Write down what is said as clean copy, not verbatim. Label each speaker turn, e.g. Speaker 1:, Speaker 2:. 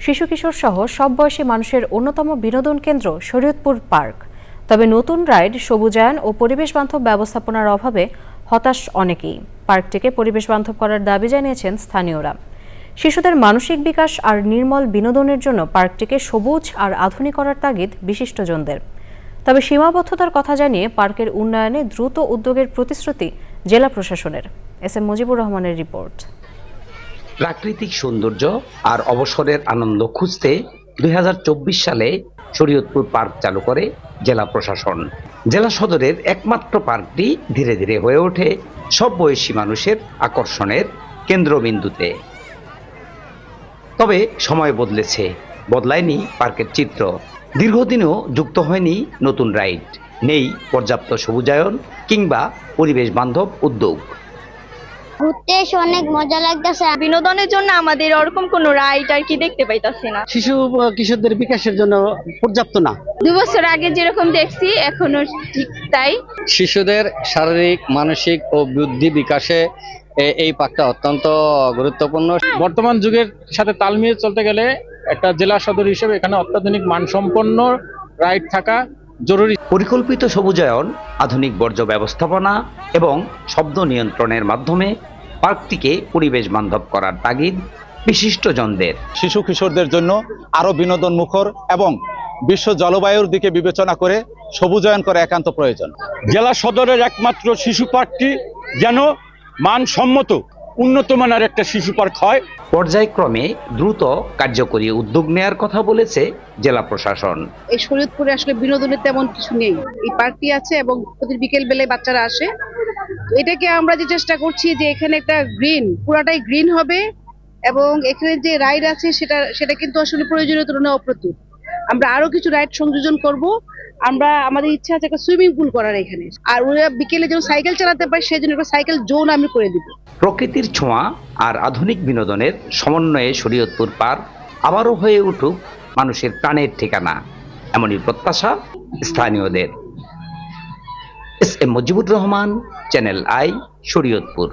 Speaker 1: শিশু কিশোর সহ সব বয়সী মানুষের অন্যতম বিনোদন কেন্দ্র শরীয়তপুর পার্ক। তবে নতুন রাইড, সবুজায়ন ও পরিবেশ বান্ধব ব্যবস্থাপনার অভাবে হতাশ অনেকেই। পার্কটিকে পরিবেশ বান্ধব করার দাবি জানিয়েছেন স্থানীয়রা। শিশুদের মানসিক বিকাশ আর নির্মল বিনোদনের জন্য পার্কটিকে সবুজ আর আধুনিক করার তাগিদ বিশিষ্টজনদের। তবে সীমাবদ্ধতার কথা জানিয়ে পার্কের উন্নয়নে দ্রুত উদ্যোগের প্রতিশ্রুতি জেলা প্রশাসনের। এস এম মুজিবুর রহমানের রিপোর্ট।
Speaker 2: প্রাকৃতিক সৌন্দর্য আর অবসরের আনন্দ খুঁজতে 2024 সালে শরীয়তপুর পার্ক চালু করে জেলা প্রশাসন। জেলা সদরের একমাত্র পার্কটি ধীরে ধীরে হয়ে ওঠে সব বয়সী মানুষের আকর্ষণের কেন্দ্রবিন্দুতে। তবে সময় বদলেছে, বদলায়নি পার্কের চিত্র। দীর্ঘদিনও যুক্ত হয়নি নতুন রাইড, নেই পর্যাপ্ত সবুজায়ন কিংবা পরিবেশ বান্ধব উদ্যোগ।
Speaker 3: ঘুরতে এসে অনেক মজা লাগতেছে।
Speaker 4: বিনোদনের জন্য আমাদের ওরকম কোনো রাইড আর কি দেখতে পাইতাছি না।
Speaker 5: শিশু কিশোরদের বিকাশের জন্য পর্যাপ্ত না।
Speaker 4: 2 বছর আগে যেরকম দেখছি এখনো ঠিক তাই।
Speaker 6: শিশুদের শারীরিক, মানসিক ও বুদ্ধি বিকাশে এই পার্কটা অত্যন্ত গুরুত্বপূর্ণ।
Speaker 7: বর্তমান যুগের সাথে তাল মিলিয়ে চলতে গেলে একটা জেলা সদর হিসেবে এখানে অত্যাধুনিক মানসম্পন্ন রাইড থাকা জরুরি।
Speaker 2: পরিকল্পিত সবুজায়ন, আধুনিক বর্জ্য ব্যবস্থাপনা এবং শব্দ নিয়ন্ত্রণের মাধ্যমে পার্কটিকে পরিবেশ বান্ধব করার তাগিদ বিশিষ্টজনদের।
Speaker 8: শিশু কিশোরদের জন্য আরো বিনোদন মুখর এবং বিশ্ব জলবায়ুর দিকে বিবেচনা করে সবুজায়ন করা একান্ত প্রয়োজন।
Speaker 9: জেলা সদরের একমাত্র শিশু পার্কটি যেন মানসম্মত উন্নত মানের একটা শিশু পার্ক হয়।
Speaker 2: পর্যায়ক্রমে দ্রুত কার্যকরী উদ্যোগ নেয়ার কথা বলেছে জেলা প্রশাসন।
Speaker 10: এই শরীয়তপুরে আসলে বিনোদনের তেমন কিছু নেই। এই পার্কটি আছে এবং প্রতি বিকেল বেলায় বাচ্চারা আসে। এটাকে আমরা যে চেষ্টা করছি যে এখানে একটা পুরাটাই গ্রিন হবে এবং এখানে যে রাইড আছে সেটা কিন্তু আসলে প্রয়োজনীয় তুলনায় অপ্রতুল। আমরা আরো কিছু রাইড সংযোজন করব। আমাদের ইচ্ছা আছে একটা সুইমিং পুল করার এখানে, আর ওরা বিকেলে যেন সাইকেল চালাতে পারে সেই জন্য একটা সাইকেল জোন আমি করে দিব।
Speaker 2: প্রকৃতির ছোঁয়া আর আধুনিক বিনোদনের সমন্বয়ে শরীয়তপুর পার্ক আবারও হয়ে উঠুক মানুষের প্রাণের ঠিকানা, এমনই প্রত্যাশা স্থানীয়দের। S M Mujibur Rahman, Channel i, Shariatpur.